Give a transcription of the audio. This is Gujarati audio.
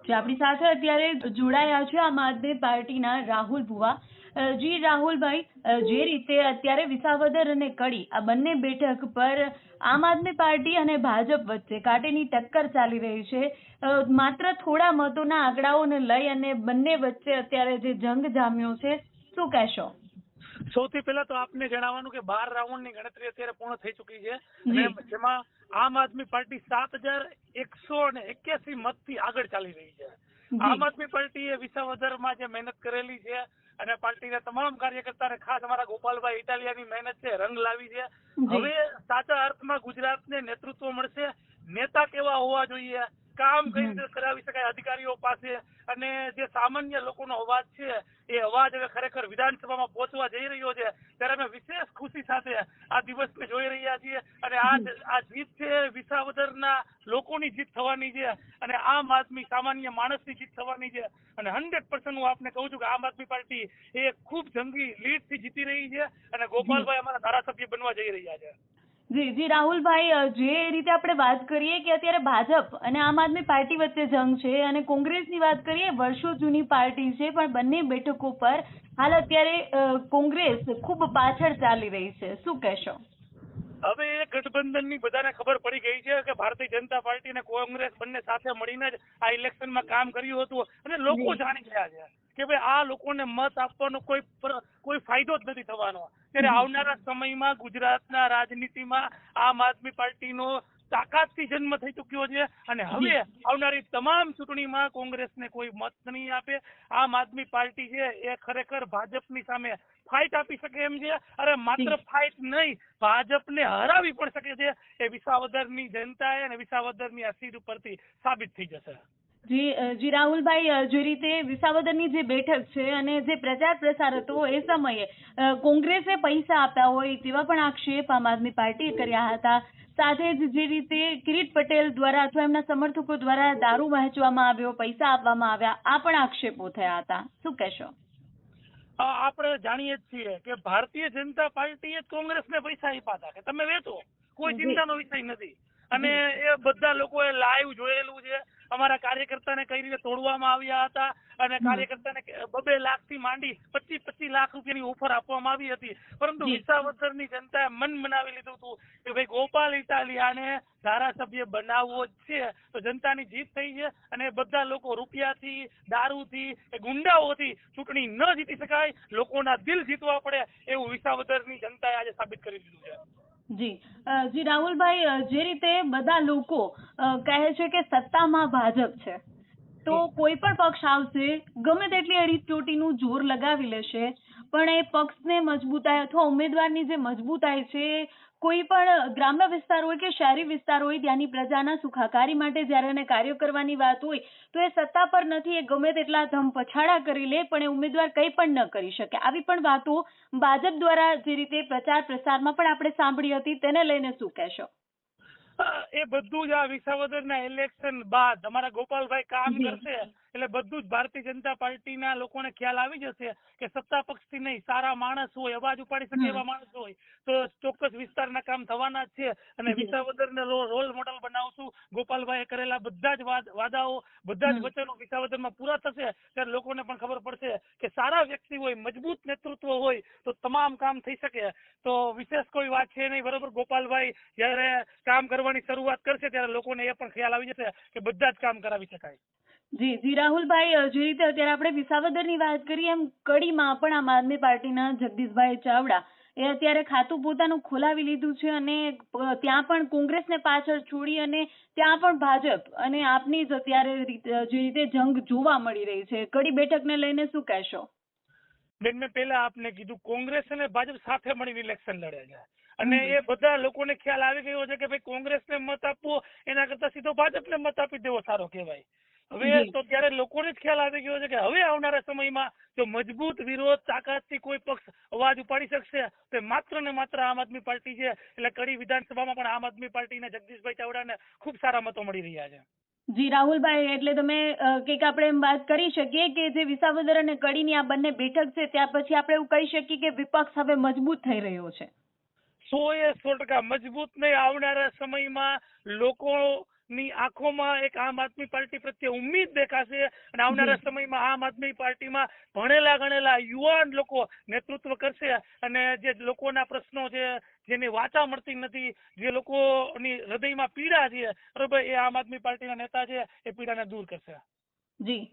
જે આપણી સાથે અત્યારે જોડાયા છે આમ આદમી પાર્ટીના રાહુલ ભુવા. જી રાહુલભાઈ, જે રીતે અત્યારે વિસાવદર અને કડી આ બંને બેઠક પર આમ આદમી પાર્ટી અને ભાજપ વચ્ચે કાંટેની ટક્કર ચાલી રહી છે, માત્ર થોડા મતોના આંકડાઓને લઈ અને બંને વચ્ચે અત્યારે જે જંગ જામ્યો છે, શું કહેશો? સૌથી પહેલા તો આપને જણાવવાનું કે 12 રાઉન્ડની ગણતરી અત્યારે પૂર્ણ થઈ ચૂકી છે અને જેમાં આમ આદમી પાર્ટી 7,181 મતથી આગળ ચાલી રહી છે. આમ આદમી પાર્ટીએ વિસાવદરમાં જે મહેનત કરેલી છે અને પાર્ટીના તમામ કાર્યકર્તાને, ખાસ અમારા ગોપાલભાઈ ઇટાલિયાની મહેનત છે, રંગ લાવી છે. હવે સાચા અર્થમાં ગુજરાતને નેતૃત્વ મળશે. નેતા કેવા હોવા જોઈએ, કામ કઈ રીતે કરાવી શકાય અધિકારીઓ પાસે, અને જે સામાન્ય લોકોનો અવાજ છે એ અવાજ હવે ખરેખર વિધાનસભામાં પહોંચવા જઈ રહ્યો છે. ત્યારે અમે વિશેષ ખુશી સાથે આ દિવસને જોઈ રહ્યા છીએ અને આ જીત છે વિસાવદરના લોકોની જીત થવાની છે અને આમ આદમી સામાન્ય માણસની જીત થવાની છે. અને 100% હું આપને કહું છું કે આમ આદમી પાર્ટી એ ખૂબ જંગી લીડથી જીતી રહી છે અને ગોપાલભાઈ અમારા ધારાસભ્ય બનવા જઈ રહ્યા છે. જી રાહુલભાઈ, જે રીતે આપણે વાત કરીએ કે અત્યારે ભાજપ અને આમ આદમી પાર્ટી વચ્ચે જંગ છે અને કોંગ્રેસની વાત કરીએ, વર્ષો જૂની પાર્ટી છે, પણ બંને બેઠકો પર હાલ અત્યારે કોંગ્રેસ ખૂબ પાછળ ચાલી રહી છે, શું કહેશો? હવે એ ગઠબંધનની બધાને ખબર પડી ગઈ છે કે ભારતીય જનતા પાર્ટી અને કોંગ્રેસ બંને સાથે મળીને જ આ ઇલેક્શનમાં કામ કર્યું હતું અને લોકો જાણી ગયા છે કે ભાઈ આ લોકોને મત આપવાનો કોઈ ફાયદો જ નથી થવાનો. ત્યારે આવનારા સમયમાં ગુજરાતના રાજનીતિમાં આમ આદમી પાર્ટીનો તાકાતથી જન્મ થઈ ચુક્યો છે અને હવે આવનારી તમામ ચૂંટણીમાં કોંગ્રેસને કોઈ મત નહીં આપે. આમ આદમી પાર્ટી છે એ ખરેખર ભાજપની સામે ફાઇટ આપી શકે એમ છે. અરે માત્ર ફાઇટ નહીં, ભાજપને હરાવી પણ શકે છે. એ વિસાવદરની જનતાએ અને વિસાવદરની આ સીટ ઉપરથી સાબિત થઈ જશે. જી રાહુલભાઈ, જે રીતે વિસાવદરની જે બેઠક છે અને જે પ્રચાર પ્રસાર હતો એ સમયે કોંગ્રેસે પૈસા આપ્યા હોય તેવા પણ આક્ષેપ આમ આદમી પાર્ટીએ કર્યા હતા. સાથે જ જે રીતે કિરીટ પટેલ દ્વારા અથવા એમના સમર્થકો દ્વારા દારૂ વહેંચવામાં આવ્યો, પૈસા આપવામાં આવ્યા, આ પણ આક્ષેપો થયા હતા, શું કહેશો? આપણે જાણીએ જ છીએ કે ભારતીય જનતા પાર્ટીએ કોંગ્રેસને પૈસા આપ્યા હતા કે તમે વેચો, કોઈ ચિંતાનો વિષય નથી. અને એ બધા લોકોએ લાઈવ જોયેલું છે. અમારા કાર્યકર્તાને કઈ રીતે તોડવામાં આવ્યા હતા અને કાર્યકર્તાને 2 લાખથી માંડી 25 લાખ રૂપિયાની ઓફર આપવામાં આવી હતી. પરંતુ વિસાવદરની જનતાએ મન બનાવી લીધું હતું કે ભાઈ ગોપાલ ઇટાલિયાને ધારાસભ્ય બનાવવો જ છે. તો જનતાની જીત થઈ છે અને બધા લોકો રૂપિયાથી, દારૂથી, ગુંડાઓથી ચૂંટણી ન જીતી શકાય, લોકોના દિલ જીતવા પડે એવું વિસાવદરની જનતાએ આજે સાબિત કરી દીધું છે. જી રાહુલભાઈ, જે રીતે બધા લોકો કહે છે કે સત્તામાં ભાજપ છે તો કોઈ પણ પક્ષ આવશે, ગમે તેટલી અડીચોટીનું જોર લગાવી લેશે, પણ એ પક્ષને મજબૂતાઈ અથવા ઉમેદવારની જે મજબૂતાઈ છે, કોઈ પણ ગ્રામ્ય વિસ્તાર હોય કે શહેરી વિસ્તાર હોય, ત્યાંની પ્રજાના સુખાકારી માટે જ્યારે એને કાર્ય કરવાની વાત હોય તો એ સત્તા પર નથી, એ ગમે તેટલા ધમપછાડા કરી લે પણ એ ઉમેદવાર કંઈ પણ ન કરી શકે. આવી પણ વાતો ભાજપ દ્વારા જે રીતે પ્રચાર પ્રસારમાં પણ આપણે સાંભળી હતી, તેને લઈને શું કહેશો? એ બધું જ આ વિસાવદરના ઇલેક્શન બાદ અમારા ગોપાલભાઈ કામ કરશે એટલે બધું જ ભારતીય જનતા પાર્ટીના લોકોને ખ્યાલ આવી જશે કે સત્તા પક્ષથી નહીં, સારા માણસ હોય, અવાજ ઉપાડી શકે એવા માણસ હોય તો ચોક્કસ વિસ્તારના કામ થવાના જ છે. અને વિસાવદરને રોલ મોડલ બનાવશું. ગોપાલભાઈએ કરેલા બધા જ વાદાઓ, બધા જ વચનો વિસાવદરમાં પૂરા થશે ત્યારે લોકોને પણ ખબર પડશે કે સારા વ્યક્તિ હોય, મજબૂત નેતૃત્વ હોય તો તમામ કામ થઈ શકે. તો વિશેષ કોઈ વાત છે નહીં, બરોબર. ગોપાલભાઈ જયારે કામ કરવાની શરૂઆત કરશે ત્યારે લોકોને એ પણ ખ્યાલ આવી જશે કે બધા જ કામ કરાવી શકાય. જી રાહુલભાઈ, જે રીતે અત્યારે આપણે વિસાવદરની વાત કરીએ એમ કડીમાં પણ આમ આદમી પાર્ટીના જગદીશભાઈ ચાવડા એ અત્યારે ખાતું પોતાનું ખોલાવી લીધું છે અને ત્યાં પણ કોંગ્રેસને પાછળ છોડી અને ત્યાં પણ ભાજપ અને આપની જ અત્યારે જે રીતે જંગ જોવા મળી રહી છે, કડી બેઠકને લઈને શું કહેશો? બેન, મેં પહેલા આપને કીધું કોંગ્રેસ અને ભાજપ સાથે મળીને ઇલેક્શન લડે છે અને એ બધા લોકોને ખ્યાલ આવી ગયો છે કે ભાઈ કોંગ્રેસને મત આપવો એના કરતા સીધો ભાજપને મત આપી દેવો સારો કહેવાય. હવે તો ત્યારે લોકોને જ ખ્યાલ આવી ગયો છે કે હવે આવનારા સમયમાં જો મજબૂત વિરોધ તાકાતથી કોઈ પક્ષ અવાજ ઉપાડી શકશે તો માત્ર ને માત્ર આમ આદમી પાર્ટી છે. એટલે કડી વિધાનસભામાં પણ આમ આદમી પાર્ટીના જગદીશભાઈ ચાવડાને ખૂબ સારા મતો મળી રહ્યા છે. જી રાહુલભાઈ, એટલે તમે કંઈક આપણે એમ વાત કરી શકીએ કે જે વિસાવદર અને કડીની આ બંને બેઠક છે ત્યાં પછી આપણે એવું કહી શકીએ કે વિપક્ષ હવે મજબૂત થઈ રહ્યો છે. 100% મજબૂત નહીં. આવનારા સમયમાં લોકો ની આંખોમાં એક આમ આદમી પાર્ટી પ્રત્યે ઉમ્મીદ દેખાશે અને આવનારા સમયમાં આમ આદમી પાર્ટીમાં ભણેલા ગણેલા યુવાન લોકો નેતૃત્વ કરશે અને જે લોકોના પ્રશ્નો છે, જેની વાચા મળતી નથી, જે લોકોની હૃદયમાં પીડા છે, બરોબર, એ આમ આદમી પાર્ટીના નેતા છે એ પીડાને દૂર કરશે. જી